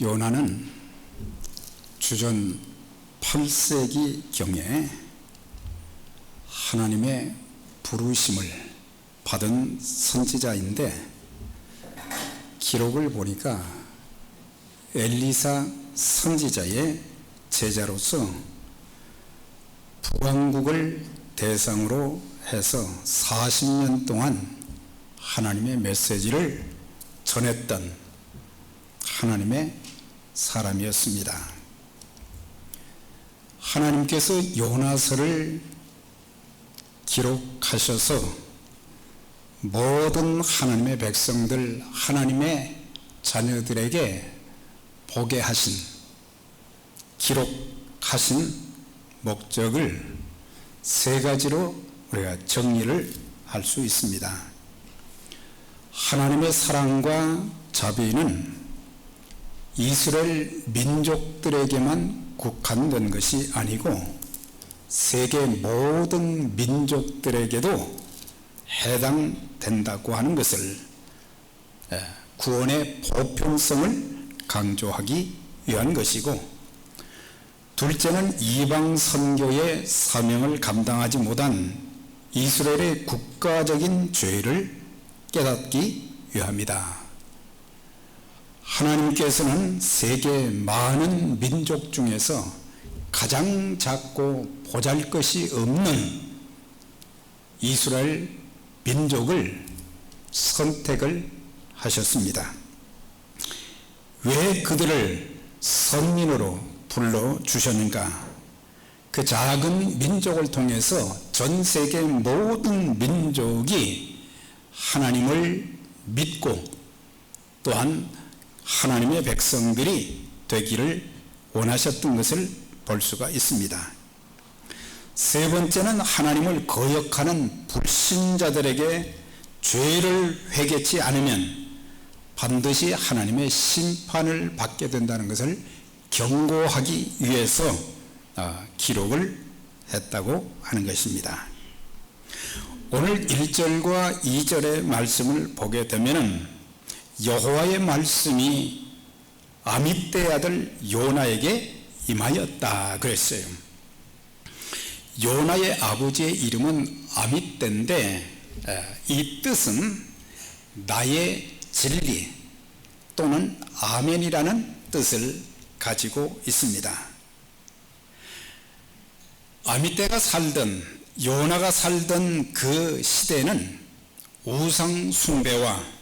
요나는 주전 8세기 경에 하나님의 부르심을 받은 선지자인데, 기록을 보니까 엘리사 선지자의 제자로서 북왕국을 대상으로 해서 40년 동안 하나님의 메시지를 전했던 하나님의 사람이었습니다. 하나님께서 요나서를 기록하셔서 모든 하나님의 백성들, 하나님의 자녀들에게 보게 하신, 기록하신 목적을 세 가지로 우리가 정리를 할 수 있습니다. 하나님의 사랑과 자비는 이스라엘 민족들에게만 국한된 것이 아니고 세계 모든 민족들에게도 해당된다고 하는 것을, 구원의 보편성을 강조하기 위한 것이고, 둘째는 이방 선교의 사명을 감당하지 못한 이스라엘의 국가적인 죄를 깨닫기 위함이다. 하나님께서는 세계 많은 민족 중에서 가장 작고 보잘것이 없는 이스라엘 민족을 선택을 하셨습니다. 왜 그들을 선민으로 불러주셨는가? 그 작은 민족을 통해서 전 세계 모든 민족이 하나님을 믿고 또한 하나님의 백성들이 되기를 원하셨던 것을 볼 수가 있습니다. 세 번째는 하나님을 거역하는 불신자들에게 죄를 회개치 않으면 반드시 하나님의 심판을 받게 된다는 것을 경고하기 위해서 기록을 했다고 하는 것입니다. 오늘 1절과 2절의 말씀을 보게 되면 여호와의 말씀이 아미떼의 아들 요나에게 임하였다 그랬어요. 요나의 아버지의 이름은 아미떼인데, 이 뜻은 나의 진리 또는 아멘이라는 뜻을 가지고 있습니다. 아미떼가 살던, 요나가 살던 그 시대는 우상 숭배와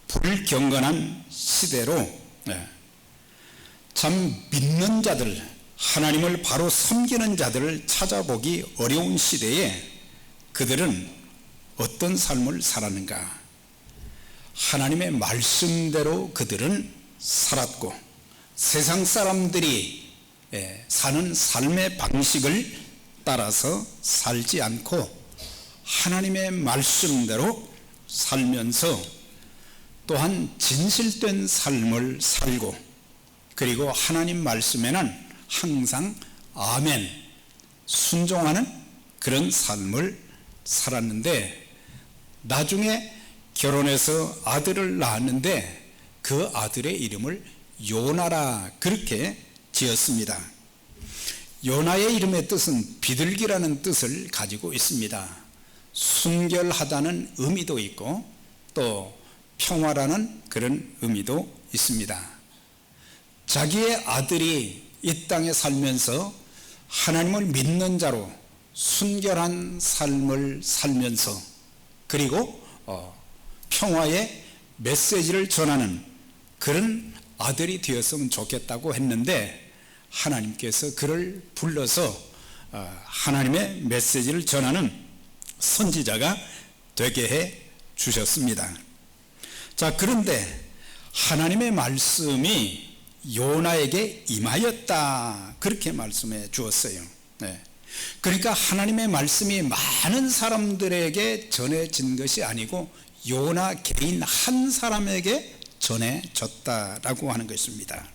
불경건한 시대로, 참 믿는 자들, 하나님을 바로 섬기는 자들을 찾아보기 어려운 시대에 그들은 어떤 삶을 살았는가? 하나님의 말씀대로 그들은 살았고, 세상 사람들이 사는 삶의 방식을 따라서 살지 않고 하나님의 말씀대로 살면서 또한 진실된 삶을 살고, 그리고 하나님 말씀에는 항상 아멘 순종하는 그런 삶을 살았는데, 나중에 결혼해서 아들을 낳았는데 그 아들의 이름을 요나라 그렇게 지었습니다. 요나의 이름의 뜻은 비둘기라는 뜻을 가지고 있습니다. 순결하다는 의미도 있고 또 평화라는 그런 의미도 있습니다. 자기의 아들이 이 땅에 살면서 하나님을 믿는 자로 순결한 삶을 살면서, 그리고 평화의 메시지를 전하는 그런 아들이 되었으면 좋겠다고 했는데, 하나님께서 그를 불러서 하나님의 메시지를 전하는 선지자가 되게 해 주셨습니다. 자, 그런데 하나님의 말씀이 요나에게 임하였다 그렇게 말씀해 주었어요. 그러니까 하나님의 말씀이 많은 사람들에게 전해진 것이 아니고 요나 개인 한 사람에게 전해졌다라고 하는 것입니다.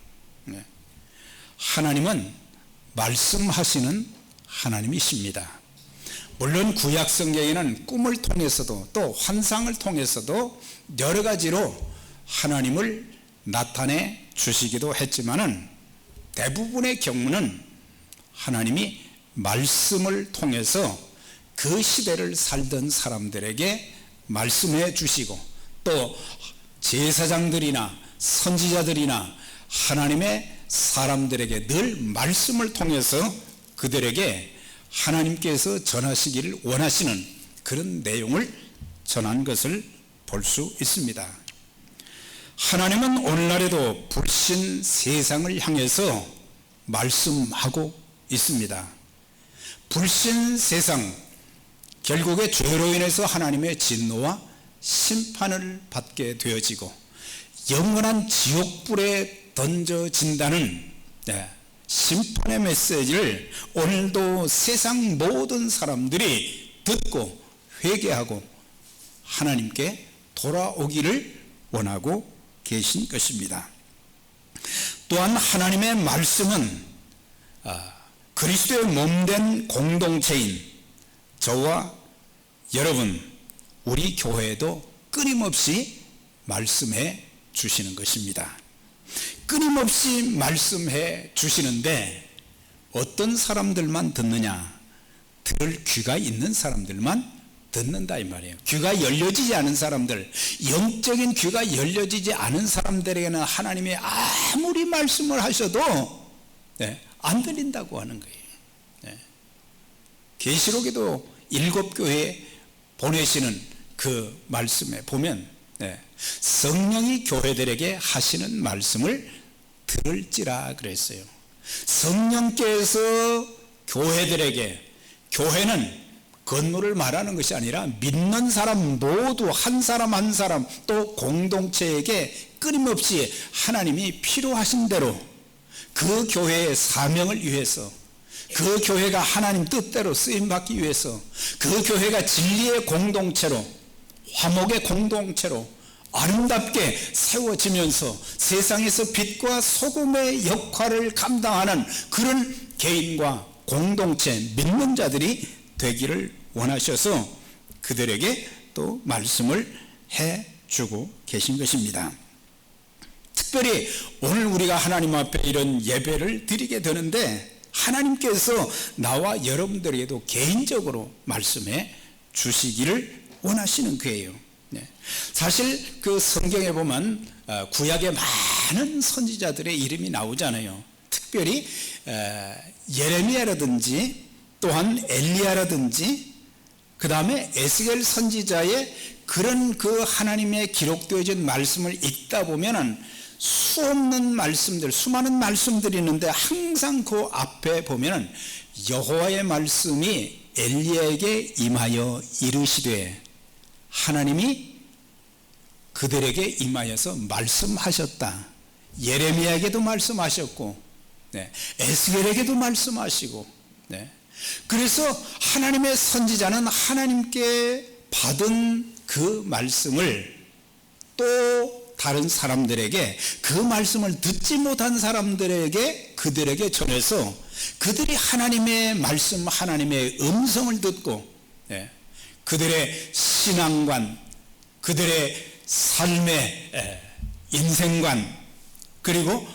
하나님은 말씀하시는 하나님이십니다. 물론 구약 성경에는 꿈을 통해서도 또 환상을 통해서도 여러 가지로 하나님을 나타내 주시기도 했지만은 대부분의 경우는 하나님이 말씀을 통해서 그 시대를 살던 사람들에게 말씀해 주시고, 또 제사장들이나 선지자들이나 하나님의 사람들에게 늘 말씀을 통해서 그들에게 하나님께서 전하시기를 원하시는 그런 내용을 전한 것을 볼 수 있습니다. 하나님은 오늘날에도 불신 세상을 향해서 말씀하고 있습니다. 불신 세상, 결국에 죄로 인해서 하나님의 진노와 심판을 받게 되어지고 영원한 지옥불에 던져진다는 심판의 메시지를 오늘도 세상 모든 사람들이 듣고 회개하고 하나님께 돌아오기를 원하고 계신 것입니다. 또한 하나님의 말씀은 그리스도의 몸된 공동체인 저와 여러분, 우리 교회에도 끊임없이 말씀해 주시는 것입니다. 끊임없이 말씀해 주시는데 어떤 사람들만 듣느냐? 들을 귀가 있는 사람들만 듣는다 이 말이에요. 귀가 열려지지 않은 사람들, 영적인 귀가 열려지지 않은 사람들에게는 하나님이 아무리 말씀을 하셔도 안 들린다고 하는 거예요. 계시록에도 7교회에 보내시는 그 말씀에 보면 성령이 교회들에게 하시는 말씀을 들을지라 그랬어요. 성령께서 교회들에게, 교회는 건물을 말하는 것이 아니라 믿는 사람 모두 한 사람 한 사람 또 공동체에게 끊임없이 하나님이 필요하신 대로 그 교회의 사명을 위해서, 그 교회가 하나님 뜻대로 쓰임받기 위해서, 그 교회가 진리의 공동체로, 화목의 공동체로 아름답게 세워지면서 세상에서 빛과 소금의 역할을 감당하는 그런 개인과 공동체, 믿는 자들이 되기를 원하셔서 그들에게 또 말씀을 해주고 계신 것입니다. 특별히 오늘 우리가 하나님 앞에 이런 예배를 드리게 되는데 하나님께서 나와 여러분들에게도 개인적으로 말씀해 주시기를 원하시는 거예요. 사실 그 성경에 보면 구약에 많은 선지자들의 이름이 나오잖아요. 특별히 예레미야라든지 또한 엘리야라든지 그 다음에 에스겔 선지자의 그런 그 하나님의 기록되어진 말씀을 읽다 보면은 수없는 말씀들, 수많은 말씀들이 있는데 항상 그 앞에 보면은 여호와의 말씀이 엘리야에게 임하여 이르시되, 하나님이 그들에게 임하여서 말씀하셨다. 예레미야에게도 말씀하셨고 에스겔에게도 말씀하시고 그래서 하나님의 선지자는 하나님께 받은 그 말씀을 또 다른 사람들에게, 그 말씀을 듣지 못한 사람들에게 그들에게 전해서 그들이 하나님의 말씀, 하나님의 음성을 듣고 그들의 신앙관, 그들의 삶의 인생관, 그리고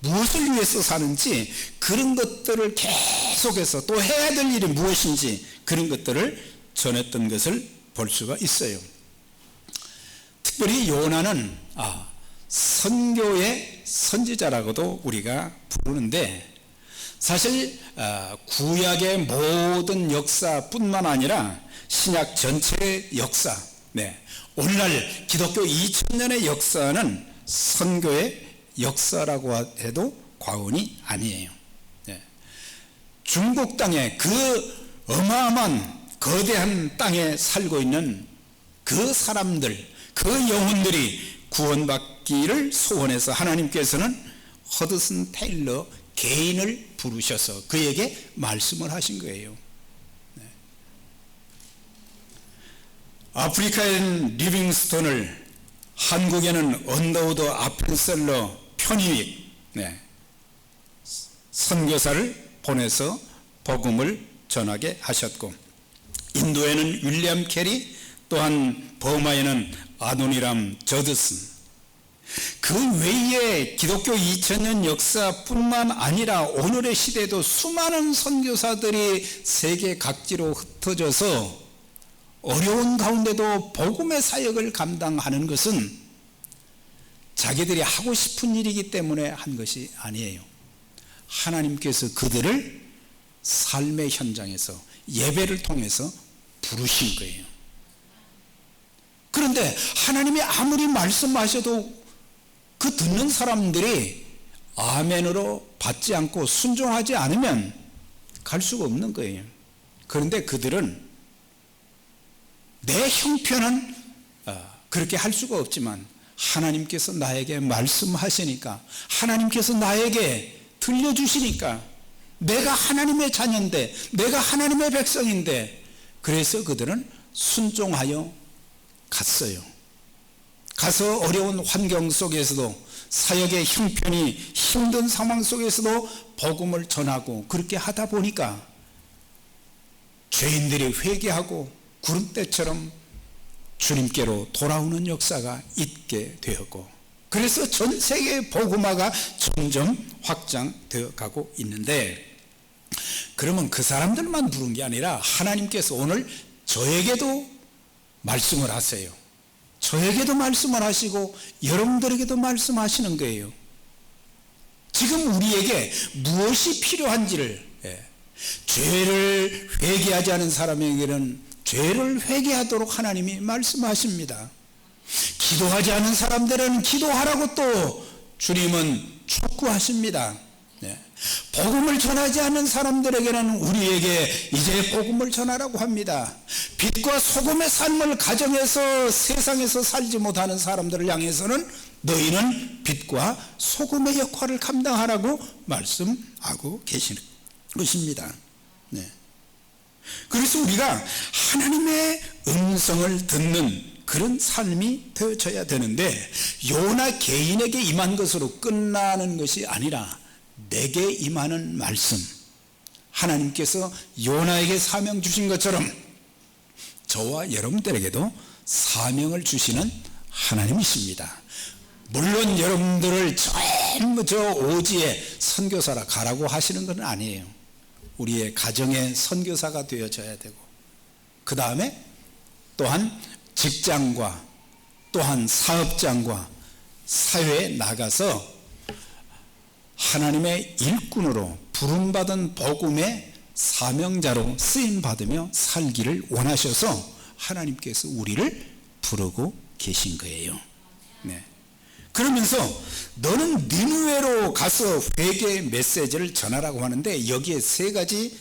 무엇을 위해서 사는지 그런 것들을 계속해서 또 해야 될 일이 무엇인지 그런 것들을 전했던 것을 볼 수가 있어요. 특별히 요나는 선교의 선지자라고도 우리가 부르는데, 사실 구약의 모든 역사뿐만 아니라 신약 전체의 역사, 오늘날 기독교 2000년의 역사는 선교의 역사라고 해도 과언이 아니에요. 중국 땅에, 그 어마어마한 거대한 땅에 살고 있는 그 사람들, 그 영혼들이 구원받기를 소원해서 하나님께서는 허드슨 테일러 개인을 부르셔서 그에게 말씀을 하신 거예요. 아프리카엔 리빙스톤을, 한국에는 언더우드 아펜셀러 편의익 선교사를 보내서 복음을 전하게 하셨고, 인도에는 윌리엄 캐리, 또한 버마에는 아도니람 저드슨, 그 외에 기독교 2000년 역사뿐만 아니라 오늘의 시대에도 수많은 선교사들이 세계 각지로 흩어져서 어려운 가운데도 복음의 사역을 감당하는 것은 자기들이 하고 싶은 일이기 때문에 한 것이 아니에요. 하나님께서 그들을 삶의 현장에서 예배를 통해서 부르신 거예요. 그런데 하나님이 아무리 말씀하셔도 그 듣는 사람들이 아멘으로 받지 않고 순종하지 않으면 갈 수가 없는 거예요. 그런데 그들은 내 형편은 그렇게 할 수가 없지만 하나님께서 나에게 말씀하시니까, 하나님께서 나에게 들려주시니까, 내가 하나님의 자녀인데, 내가 하나님의 백성인데, 그래서 그들은 순종하여 갔어요. 가서 어려운 환경 속에서도, 사역의 형편이 힘든 상황 속에서도 복음을 전하고, 그렇게 하다 보니까 죄인들이 회개하고 구름대처럼 주님께로 돌아오는 역사가 있게 되었고, 그래서 전 세계의 복음화가 점점 확장되어 가고 있는데, 그러면 그 사람들만 부른 게 아니라 하나님께서 오늘 저에게도 말씀을 하세요. 저에게도 말씀을 하시고 여러분들에게도 말씀하시는 거예요. 지금 우리에게 무엇이 필요한지를, 죄를 회개하지 않은 사람에게는 죄를 회개하도록 하나님이 말씀하십니다. 기도하지 않은 사람들은 기도하라고 또 주님은 촉구하십니다. 복음을 전하지 않는 사람들에게는 우리에게 이제 복음을 전하라고 합니다. 빛과 소금의 삶을 가정에서 세상에서 살지 못하는 사람들을 향해서는 너희는 빛과 소금의 역할을 감당하라고 말씀하고 계시는 것입니다. 그래서 우리가 하나님의 음성을 듣는 그런 삶이 되어져야 되는데, 요나 개인에게 임한 것으로 끝나는 것이 아니라 내게 임하는 말씀, 하나님께서 요나에게 사명 주신 것처럼 저와 여러분들에게도 사명을 주시는 하나님이십니다. 물론 여러분들을 전부 저 오지에 선교사라 가라고 하시는 건 아니에요. 우리의 가정의 선교사가 되어져야 되고, 그 다음에 또한 직장과 또한 사업장과 사회에 나가서 하나님의 일꾼으로 부름받은 복음의 사명자로 쓰임받으며 살기를 원하셔서 하나님께서 우리를 부르고 계신 거예요. 그러면서 너는 니느웨로 가서 회개 메시지를 전하라고 하는데, 여기에 세 가지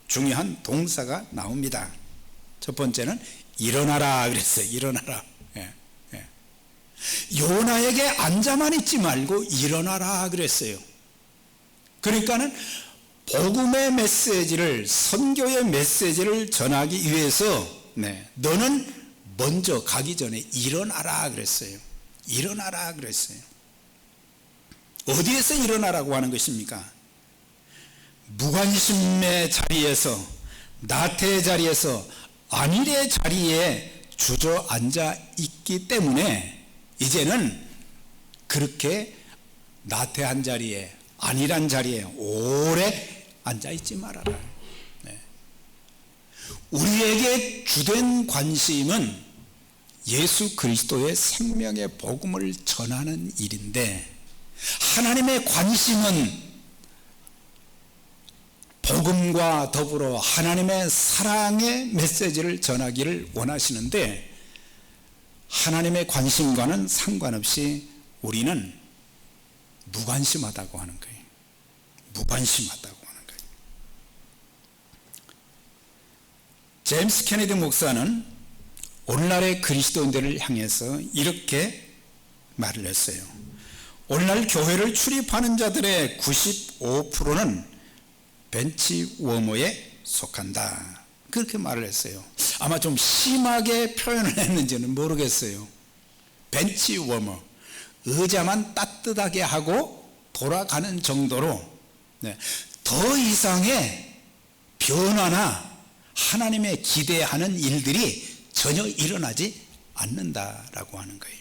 중요한 동사가 나옵니다. 첫 번째는 일어나라 그랬어요. 일어나라. 요나에게 앉아만 있지 말고 일어나라 그랬어요. 그러니까는 복음의 메시지를, 선교의 메시지를 전하기 위해서 너는 먼저 가기 전에 일어나라 그랬어요. 일어나라 그랬어요. 어디에서 일어나라고 하는 것입니까? 무관심의 자리에서, 나태의 자리에서 안일의 자리에 주저앉아 있기 때문에 이제는 그렇게 나태한 자리에, 안일한 자리에 오래 앉아있지 말아라. 우리에게 주된 관심은 예수 그리스도의 생명의 복음을 전하는 일인데, 하나님의 관심은 복음과 더불어 하나님의 사랑의 메시지를 전하기를 원하시는데, 하나님의 관심과는 상관없이 우리는 무관심하다고 하는 거예요. 무관심하다고 하는 거예요. 제임스 케네디 목사는 오늘날의 그리스도인들을 향해서 이렇게 말을 했어요. 오늘날 교회를 출입하는 자들의 95%는 벤치 워머에 속한다. 그렇게 말을 했어요. 아마 좀 심하게 표현을 했는지는 모르겠어요. 벤치 워머, 의자만 따뜻하게 하고 돌아가는 정도로 더 이상의 변화나 하나님의 기대하는 일들이 전혀 일어나지 않는다라고 하는 거예요.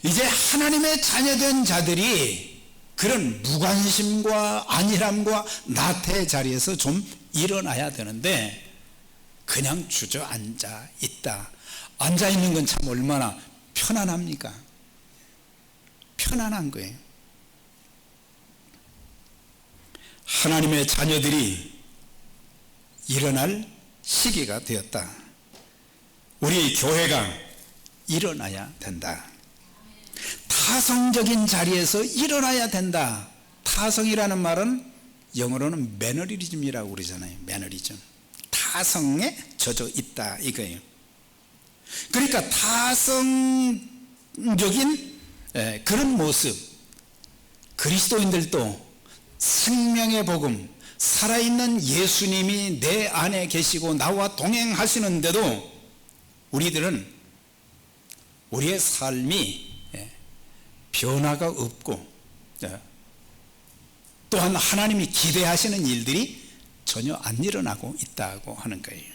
이제 하나님의 자녀된 자들이 그런 무관심과 안일함과 나태의 자리에서 좀 일어나야 되는데, 그냥 주저앉아 있다. 앉아 있는 건 참 얼마나 편안합니까? 편안한 거예요. 하나님의 자녀들이 일어날 시기가 되었다. 우리 교회가 일어나야 된다. 타성적인 자리에서 일어나야 된다. 타성이라는 말은 영어로는 매너리즘이라고 그러잖아요. 매너리즘. 타성에 젖어 있다 이거예요. 그러니까 타성적인 그런 모습, 그리스도인들도 생명의 복음, 살아있는 예수님이 내 안에 계시고 나와 동행하시는데도 우리들은 우리의 삶이 변화가 없고, 또한 하나님이 기대하시는 일들이 전혀 안 일어나고 있다고 하는 거예요.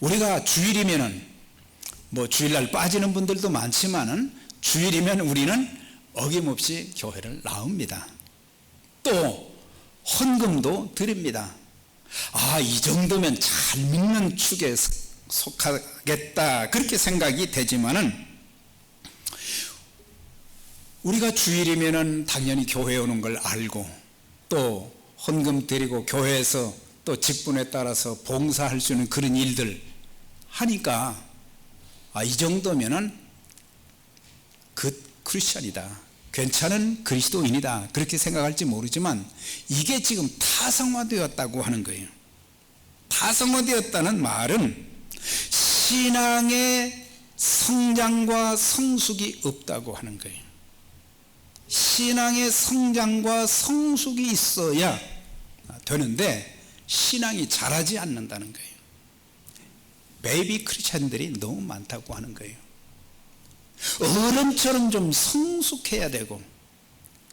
우리가 주일이면은 뭐 주일날 빠지는 분들도 많지만은 주일이면 우리는 어김없이 교회를 나옵니다. 또 헌금도 드립니다. 아, 이 정도면 잘 믿는 축에 속하겠다 그렇게 생각이 되지만은, 우리가 주일이면은 당연히 교회에 오는 걸 알고 또 헌금 드리고 교회에서 또 직분에 따라서 봉사할 수 있는 그런 일들 하니까, 아, 이 정도면은 크리스천이다, 괜찮은 그리스도인이다 그렇게 생각할지 모르지만, 이게 지금 타성화되었다고 하는 거예요. 타성화되었다는 말은 신앙의 성장과 성숙이 없다고 하는 거예요. 신앙의 성장과 성숙이 있어야 되는데 신앙이 자라지 않는다는 거예요. 베이비 크리스찬들이 너무 많다고 하는 거예요. 어른처럼 좀 성숙해야 되고,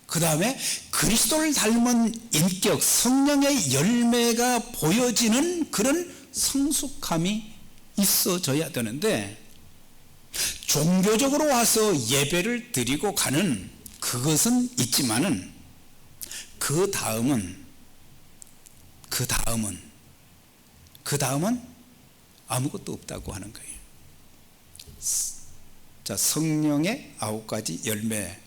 그 다음에 그리스도를 닮은 인격, 성령의 열매가 보여지는 그런 성숙함이 있어져야 되는데, 종교적으로 와서 예배를 드리고 가는 그것은 있지만은 그 다음은 아무것도 없다고 하는 거예요. 자, 성령의 9가지 열매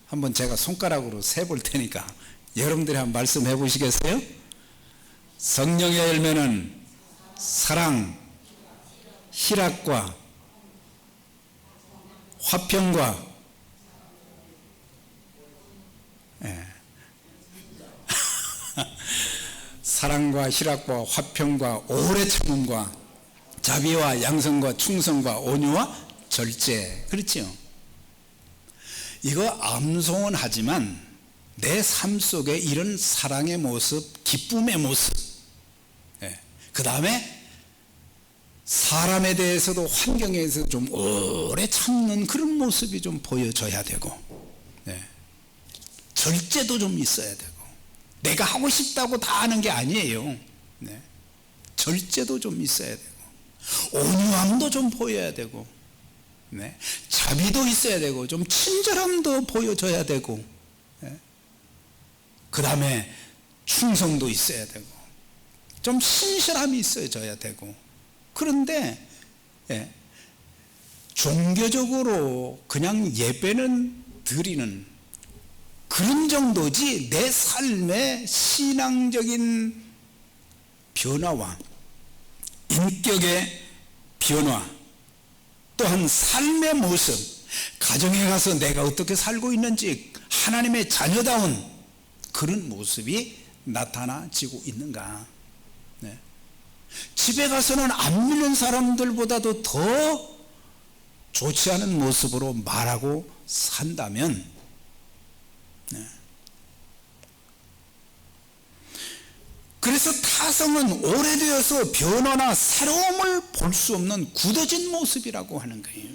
한번 제가 손가락으로 세볼 테니까 여러분들이 한번 말씀해 보시겠어요? 성령의 열매는 사랑, 희락과 화평과 사랑과 희락과 화평과 오래 참음과 자비와 양성과 충성과 온유와 절제. 그렇죠? 이거 암송은 하지만 내 삶 속에 이런 사랑의 모습, 기쁨의 모습, 그 다음에 사람에 대해서도 환경에 대해서 좀 오래 참는 그런 모습이 좀 보여져야 되고, 절제도 좀 있어야 되고, 내가 하고 싶다고 다 하는 게 아니에요. 절제도 좀 있어야 되고, 온유함도 좀 보여야 되고, 자비도 있어야 되고, 좀 친절함도 보여줘야 되고, 그 다음에 충성도 있어야 되고, 좀 신실함이 있어져야 되고. 그런데 종교적으로 그냥 예배는 드리는 그런 정도지, 내 삶의 신앙적인 변화와 인격의 변화, 또한 삶의 모습, 가정에 가서 내가 어떻게 살고 있는지 하나님의 자녀다운 그런 모습이 나타나지고 있는가. 집에 가서는 안 믿는 사람들보다도 더 좋지 않은 모습으로 말하고 산다면, 그래서 타성은 오래되어서 변화나 새로움을 볼 수 없는 굳어진 모습이라고 하는 거예요.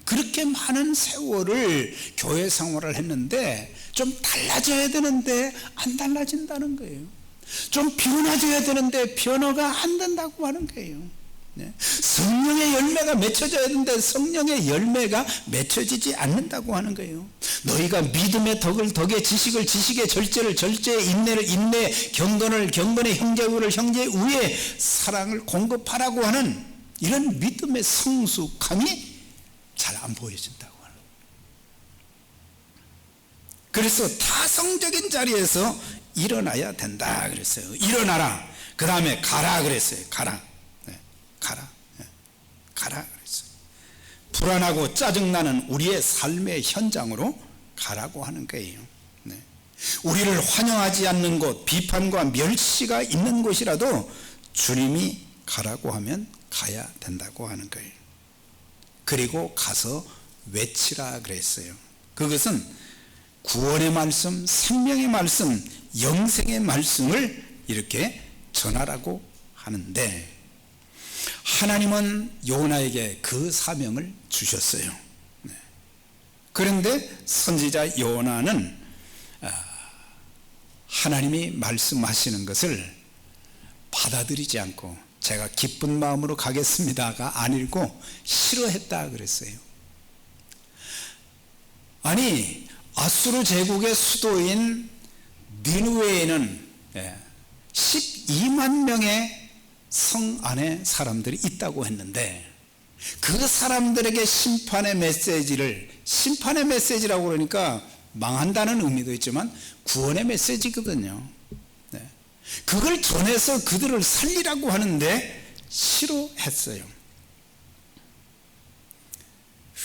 그렇게 많은 세월을 교회 생활을 했는데 좀 달라져야 되는데 안 달라진다는 거예요. 좀 변화져야 되는데 변화가 안 된다고 하는 거예요. 성령의 열매가 맺혀져야 되는데 성령의 열매가 맺혀지지 않는다고 하는 거예요. 너희가 믿음의 덕에 지식을 지식의 절제를 절제에 인내를 인내 경건을 경건에 형제우를 형제 우에 사랑을 공급하라고 하는 이런 믿음의 성숙함이 잘 안 보여진다고 하는 거예요. 그래서 타성적인 자리에서 일어나야 된다 그랬어요. 일어나라. 그 다음에 가라 그랬어요. 가라. 가라. 가라 그랬어요. 불안하고 짜증나는 우리의 삶의 현장으로 가라고 하는 거예요. 우리를 환영하지 않는 곳, 비판과 멸시가 있는 곳이라도 주님이 가라고 하면 가야 된다고 하는 거예요. 그리고 가서 외치라 그랬어요. 그것은 구원의 말씀, 생명의 말씀, 영생의 말씀을 이렇게 전하라고 하는데, 하나님은 요나에게 그 사명을 주셨어요. 그런데 선지자 요나는 하나님이 말씀하시는 것을 받아들이지 않고 제가 기쁜 마음으로 가겠습니다가 아니고 싫어했다 그랬어요. 아니, 아수르 제국의 수도인 니느웨에는 12만 명의 성 안에 사람들이 있다고 했는데, 그 사람들에게 심판의 메시지라고 그러니까 망한다는 의미도 있지만 구원의 메시지거든요. 그걸 전해서 그들을 살리라고 하는데 싫어했어요.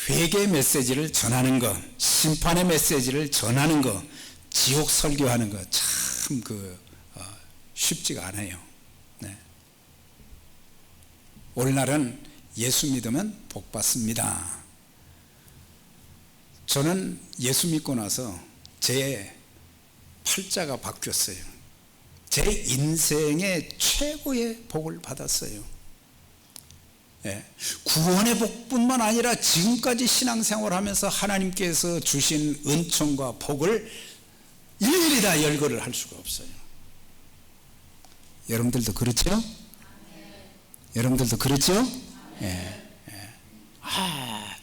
회개의 메시지를 전하는 것, 심판의 메시지를 전하는 것, 지옥 설교하는 것 참 쉽지가 않아요. 오늘날은 예수 믿으면 복 받습니다. 저는 예수 믿고 나서 제 팔자가 바뀌었어요. 제 인생의 최고의 복을 받았어요. 구원의 복뿐만 아니라 지금까지 신앙생활하면서 하나님께서 주신 은총과 복을 일일이 다 열거를 할 수가 없어요. 여러분들도 그렇죠? 여러분들도 그렇죠?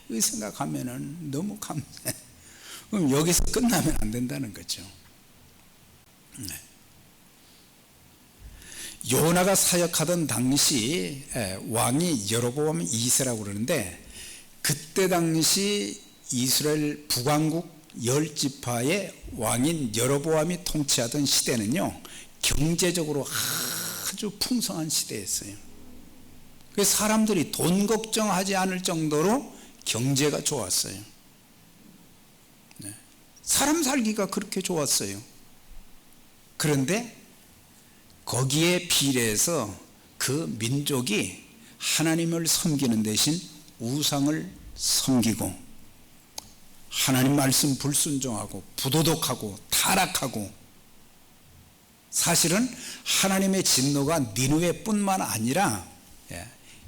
그 생각하면은 너무 감사해. 그럼 여기서 끝나면 안 된다는 거죠. 요나가 사역하던 당시 왕이 여로보암 2세라고 그러는데, 그때 당시 이스라엘 북왕국 10지파의 왕인 여로보암이 통치하던 시대는요, 경제적으로 아주 풍성한 시대였어요. 그래서 사람들이 돈 걱정하지 않을 정도로 경제가 좋았어요. 사람 살기가 그렇게 좋았어요. 그런데 거기에 비례해서 그 민족이 하나님을 섬기는 대신 우상을 섬기고 하나님 말씀 불순종하고 부도덕하고 타락하고, 사실은 하나님의 진노가 니느웨뿐만 아니라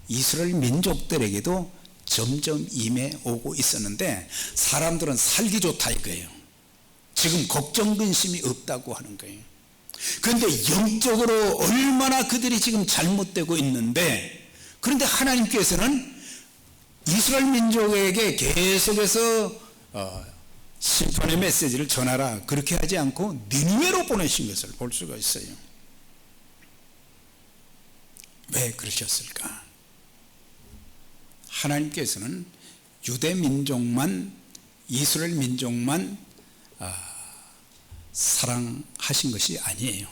이스라엘 민족들에게도 점점 임해오고 있었는데, 사람들은 살기 좋다 이거예요. 지금 걱정 근심이 없다고 하는 거예요. 그런데 영적으로 얼마나 그들이 지금 잘못되고 있는데, 그런데 하나님께서는 이스라엘 민족에게 계속해서 심판의 메시지를 전하라 그렇게 하지 않고 니느웨로 보내신 것을 볼 수가 있어요. 왜 그러셨을까? 하나님께서는 유대 민족만, 이스라엘 민족만 사랑하신 것이 아니에요.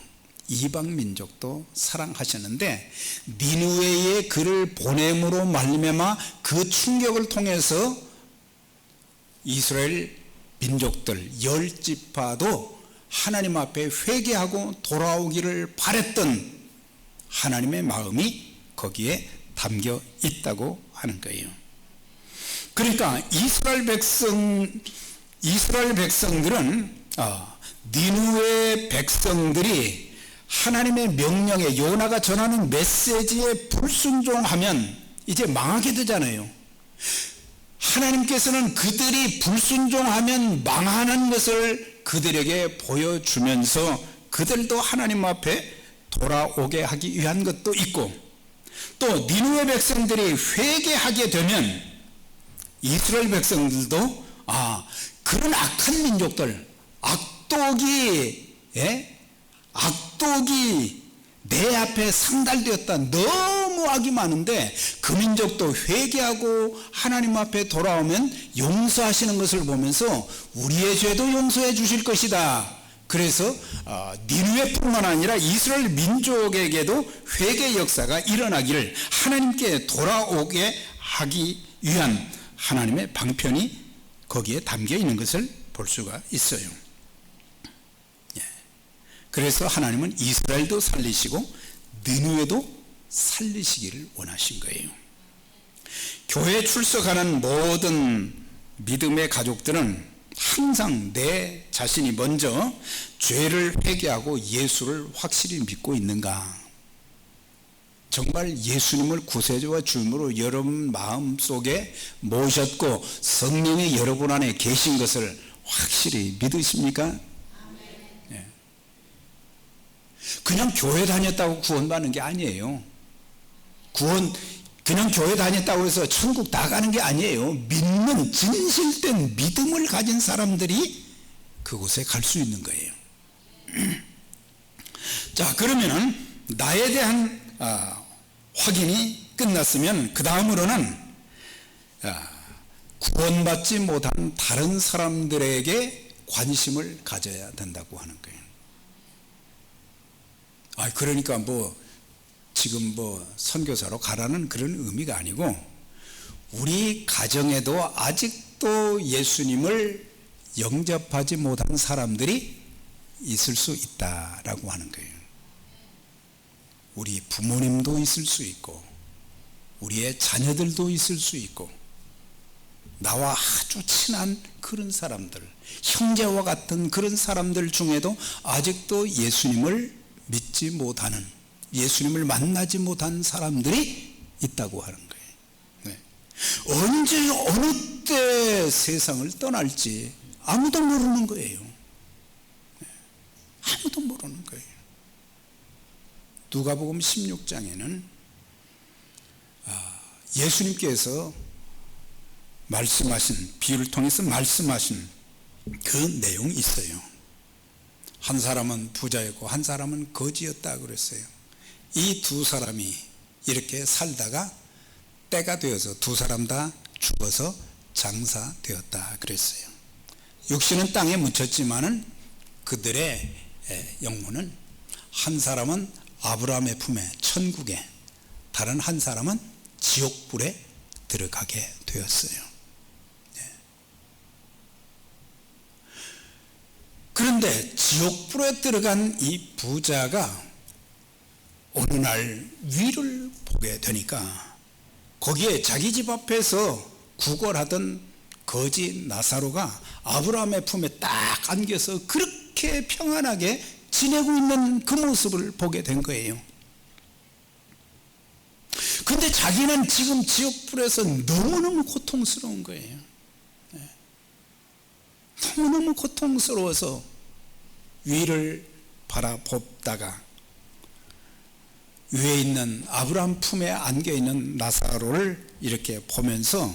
이방 민족도 사랑하셨는데, 니느웨에 그를 보냄으로 말미암아 그 충격을 통해서 이스라엘 민족들 10지파도 하나님 앞에 회개하고 돌아오기를 바랬던 하나님의 마음이 거기에 담겨 있다고 하는 거예요. 그러니까 이스라엘 백성들은 니느웨 백성들이 하나님의 명령에, 요나가 전하는 메시지에 불순종하면 이제 망하게 되잖아요. 하나님께서는 그들이 불순종하면 망하는 것을 그들에게 보여주면서 그들도 하나님 앞에 돌아오게 하기 위한 것도 있고, 또 니느웨 백성들이 회개하게 되면 이스라엘 백성들도 그런 악한 민족들, 악독이 내 앞에 상달되었다. 너무 악이 많은데 그 민족도 회개하고 하나님 앞에 돌아오면 용서하시는 것을 보면서 우리의 죄도 용서해 주실 것이다. 그래서 니느웨뿐만 아니라 이스라엘 민족에게도 회개 역사가 일어나기를 하나님께 돌아오게 하기 위한 하나님의 방편이 거기에 담겨 있는 것을 볼 수가 있어요. 그래서 하나님은 이스라엘도 살리시고 니느웨도 살리시기를 원하신 거예요. 교회에 출석하는 모든 믿음의 가족들은 항상 내 자신이 먼저 죄를 회개하고 예수를 확실히 믿고 있는가, 정말 예수님을 구세주와 주님으로 여러분 마음속에 모셨고 성령이 여러분 안에 계신 것을 확실히 믿으십니까? 그냥 교회 다녔다고 구원받는 게 아니에요. 그냥 교회 다녔다고 해서 천국 다 가는 게 아니에요. 믿는 진실된 믿음을 가진 사람들이 그곳에 갈 수 있는 거예요. 자, 그러면은 나에 대한 확인이 끝났으면 그 다음으로는 구원받지 못한 다른 사람들에게 관심을 가져야 된다고 하는 거예요. 그러니까 지금 선교사로 가라는 그런 의미가 아니고, 우리 가정에도 아직도 예수님을 영접하지 못한 사람들이 있을 수 있다라고 하는 거예요. 우리 부모님도 있을 수 있고, 우리의 자녀들도 있을 수 있고, 나와 아주 친한 그런 사람들, 형제와 같은 그런 사람들 중에도 아직도 예수님을 믿지 못하는, 예수님을 만나지 못한 사람들이 있다고 하는 거예요. 언제 어느 때 세상을 떠날지 아무도 모르는 거예요. 아무도 모르는 거예요. 누가복음 16장에는 예수님께서 말씀하신, 비유를 통해서 말씀하신 그 내용이 있어요. 한 사람은 부자였고 한 사람은 거지였다 그랬어요. 이 두 사람이 이렇게 살다가 때가 되어서 두 사람 다 죽어서 장사되었다 그랬어요. 육신은 땅에 묻혔지만은 그들의 영혼은, 한 사람은 아브라함의 품에 천국에, 다른 한 사람은 지옥불에 들어가게 되었어요. 그런데 지옥불에 들어간 이 부자가 어느 날 위를 보게 되니까 거기에 자기 집 앞에서 구걸하던 거지 나사로가 아브라함의 품에 딱 안겨서 그렇게 평안하게 지내고 있는 그 모습을 보게 된 거예요. 근데 자기는 지금 지옥불에서 너무너무 고통스러운 거예요. 너무너무 고통스러워서 위를 바라보다가 위에 있는 아브라함 품에 안겨있는 나사로를 이렇게 보면서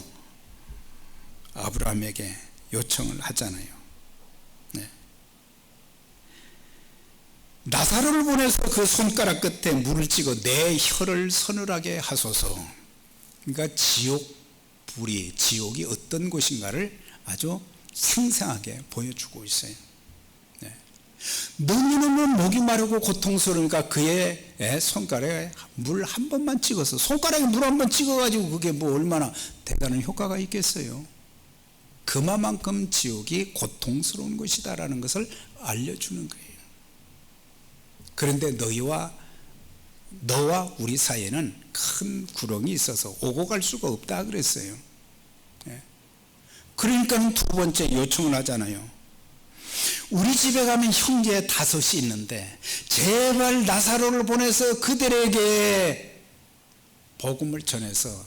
아브라함에게 요청을 하잖아요. 나사로를 보내서 그 손가락 끝에 물을 찍어 내 혀를 서늘하게 하소서. 그러니까 지옥이 어떤 곳인가를 아주 생생하게 보여주고 있어요. 너무너무 목이 마르고 고통스러우니까 그의 손가락에 물 한 번만 찍어서, 손가락에 물 한 번 찍어가지고 그게 얼마나 대단한 효과가 있겠어요. 그만큼 지옥이 고통스러운 것이다라는 것을 알려주는 거예요. 그런데 너와 우리 사이에는 큰 구렁이 있어서 오고 갈 수가 없다 그랬어요. 그러니까 두 번째 요청을 하잖아요. 우리 집에 가면 형제 5이 있는데 제발 나사로를 보내서 그들에게 복음을 전해서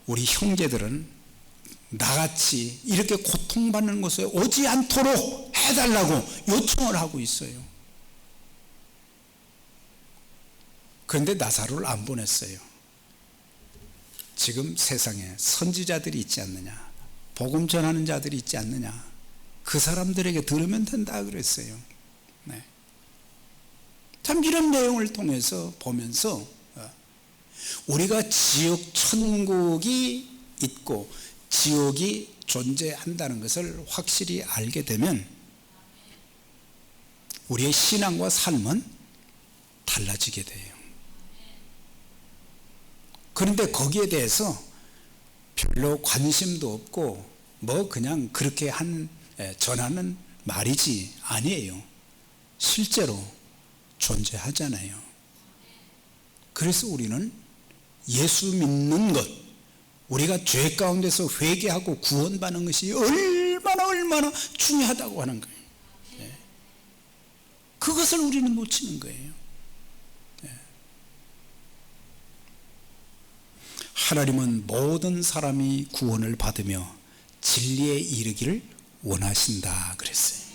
우리 형제들은 나같이 이렇게 고통받는 곳에 오지 않도록 해달라고 요청을 하고 있어요. 그런데 나사로를 안 보냈어요. 지금 세상에 선지자들이 있지 않느냐, 복음 전하는 자들이 있지 않느냐, 그 사람들에게 들으면 된다 그랬어요. 네. 참 이런 내용을 통해서 보면서 우리가 지옥 천국이 있고 지옥이 존재한다는 것을 확실히 알게 되면 우리의 신앙과 삶은 달라지게 돼요. 그런데 거기에 대해서 별로 관심도 없고 뭐 그냥 그렇게 전하는 말이지 아니에요. 실제로 존재하잖아요. 그래서 우리는 예수 믿는 것, 우리가 죄 가운데서 회개하고 구원받는 것이 얼마나 중요하다고 하는 거예요. 그것을 우리는 놓치는 거예요. 하나님은 모든 사람이 구원을 받으며 진리에 이르기를 원하신다 그랬어요.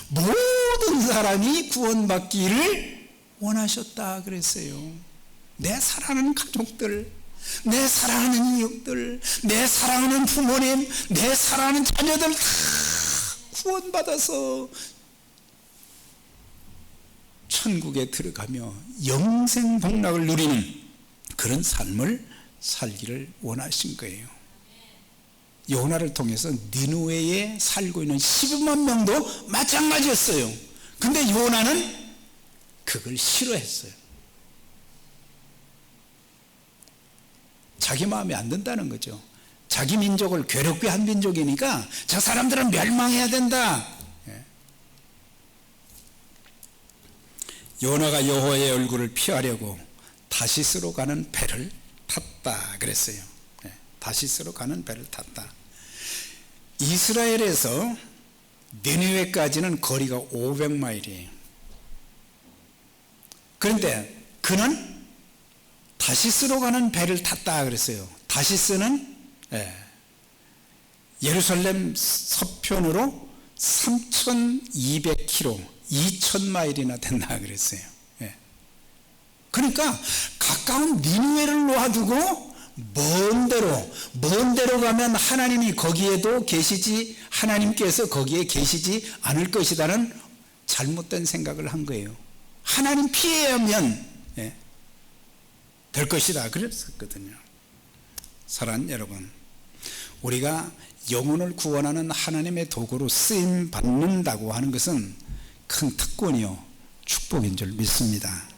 모든 사람이 구원받기를 원하셨다 그랬어요. 내 사랑하는 가족들, 내 사랑하는 이웃들, 내 사랑하는 부모님, 내 사랑하는 자녀들 다 구원받아서 천국에 들어가며 영생 복락을 누리는 그런 삶을 살기를 원하신 거예요. 요나를 통해서 니느웨에 살고 있는 12만 명도 마찬가지였어요. 근데 요나는 그걸 싫어했어요. 자기 마음에 안 든다는 거죠. 자기 민족을 괴롭게 한 민족이니까 저 사람들은 멸망해야 된다. 요나가 여호와의 얼굴을 피하려고 다시스로 가는 배를 탔다 그랬어요. 다시스로 가는 배를 탔다. 이스라엘에서 니느웨까지는 거리가 500마일이에요. 그런데 그는 다시스로 가는 배를 탔다 그랬어요. 다시스는 예루살렘 서편으로 3,200km, 2,000마일이나 된다 그랬어요. 그러니까 가까운 니느웨를 놓아두고 먼 데로 가면 하나님이 거기에도 계시지, 하나님께서 거기에 계시지 않을 것이라는 잘못된 생각을 한 거예요. 하나님 피해야면 될 것이다 그랬었거든요. 사랑하는 여러분, 우리가 영혼을 구원하는 하나님의 도구로 쓰임 받는다고 하는 것은 큰 특권이요 축복인 줄 믿습니다.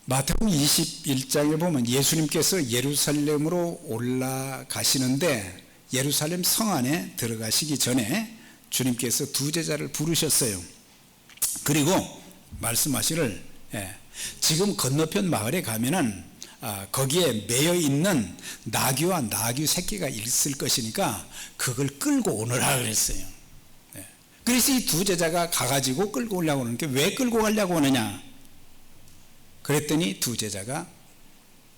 마태복음 21장에 보면 예수님께서 예루살렘으로 올라가시는데 예루살렘 성 안에 들어가시기 전에 주님께서 두 제자를 부르셨어요. 그리고 말씀하시를 지금 건너편 마을에 가면은 거기에 매여 있는 나귀와 나귀 새끼가 있을 것이니까 그걸 끌고 오너라 그랬어요. 그래서 이 두 제자가 가가지고 끌고 오려고 하는데 왜 끌고 가려고 하느냐 그랬더니 두 제자가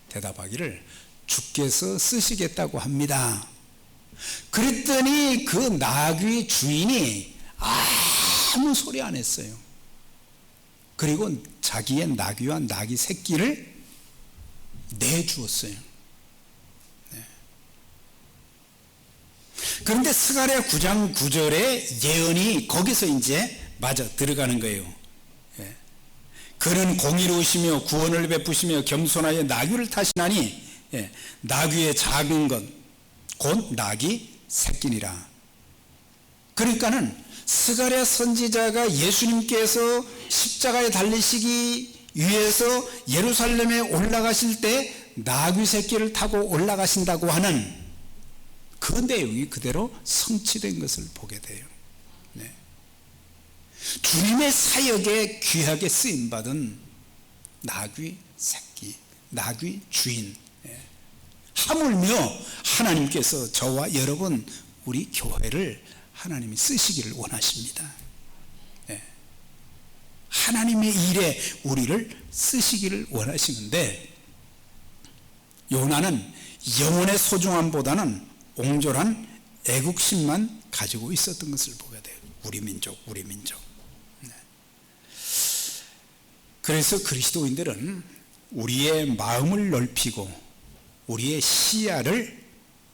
대답하기를 주께서 쓰시겠다고 합니다. 그랬더니 그 나귀 주인이 아무 소리 안 했어요. 그리고 자기의 나귀와 나귀 새끼를 내주었어요. 그런데 스가랴 9장 9절의 예언이 거기서 이제 맞아 들어가는 거예요. 그는 공의로우시며 구원을 베푸시며 겸손하여 나귀를 타시나니 나귀의 작은 것 곧 나귀 새끼니라. 그러니까는 스가랴 선지자가 예수님께서 십자가에 달리시기 위해서 예루살렘에 올라가실 때 나귀 새끼를 타고 올라가신다고 하는 그 내용이 그대로 성취된 것을 보게 돼요. 주님의 사역에 귀하게 쓰임받은 나귀 새끼, 나귀 주인. 하물며 하나님께서 저와 여러분 우리 교회를 하나님이 쓰시기를 원하십니다. 하나님의 일에 우리를 쓰시기를 원하시는데 요나는 영혼의 소중함보다는 옹졸한 애국심만 가지고 있었던 것을 보게 돼요. 우리 민족. 그래서 그리스도인들은 우리의 마음을 넓히고 우리의 시야를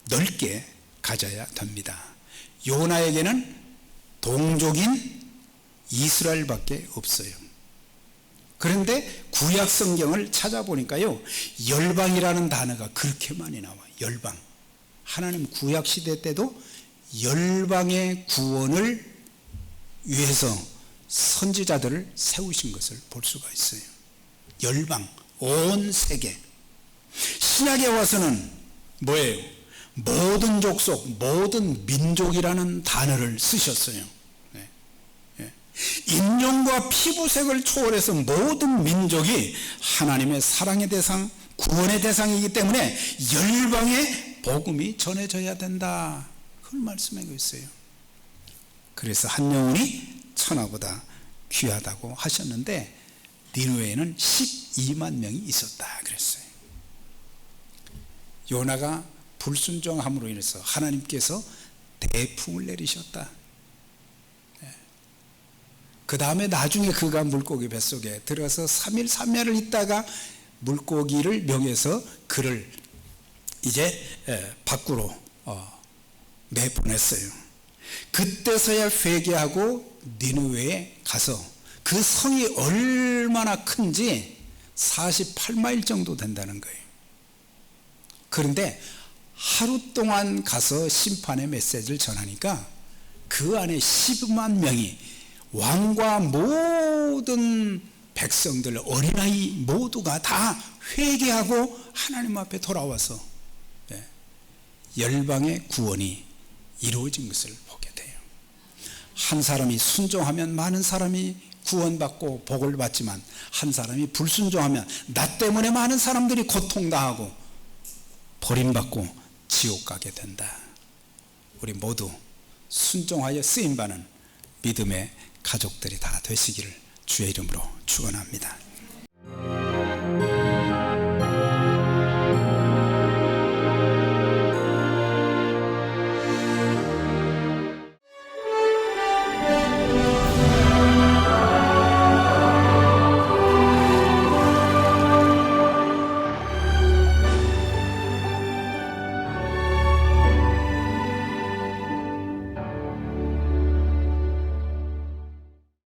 넓게 가져야 됩니다. 요나에게는 동족인 이스라엘밖에 없어요. 그런데 구약 성경을 찾아보니까요, 열방이라는 단어가 그렇게 많이 나와요. 열방. 하나님 구약 시대 때도 열방의 구원을 위해서 선지자들을 세우신 것을 볼 수가 있어요. 열방, 온 세계. 신약에 와서는 뭐예요? 모든 족속, 모든 민족이라는 단어를 쓰셨어요. 인종과 피부색을 초월해서 모든 민족이 하나님의 사랑의 대상, 구원의 대상이기 때문에 열방의 복음이 전해져야 된다. 그걸 말씀하고 있어요. 그래서 한 영혼이 천하보다 귀하다고 하셨는데 니느웨에는 12만 명이 있었다 그랬어요. 요나가 불순종함으로 인해서 하나님께서 대풍을 내리셨다. 그 다음에 나중에 그가 물고기 뱃속에 들어가서 3일 3夜있다가 물고기를 명해서 그를 이제 밖으로 내보냈어요. 그때서야 회개하고 니느웨에 가서 그 성이 얼마나 큰지 48마일 정도 된다는 거예요. 그런데 하루 동안 가서 심판의 메시지를 전하니까 그 안에 10만 명이 왕과 모든 백성들, 어린아이 모두가 다 회개하고 하나님 앞에 돌아와서 열방의 구원이 이루어진 것을 보게 돼요. 한 사람이 순종하면 많은 사람이 구원받고 복을 받지만 한 사람이 불순종하면 나 때문에 많은 사람들이 고통당하고 버림받고 지옥 가게 된다. 우리 모두 순종하여 쓰임받는 믿음의 가족들이 다 되시기를 주의 이름으로 축원합니다.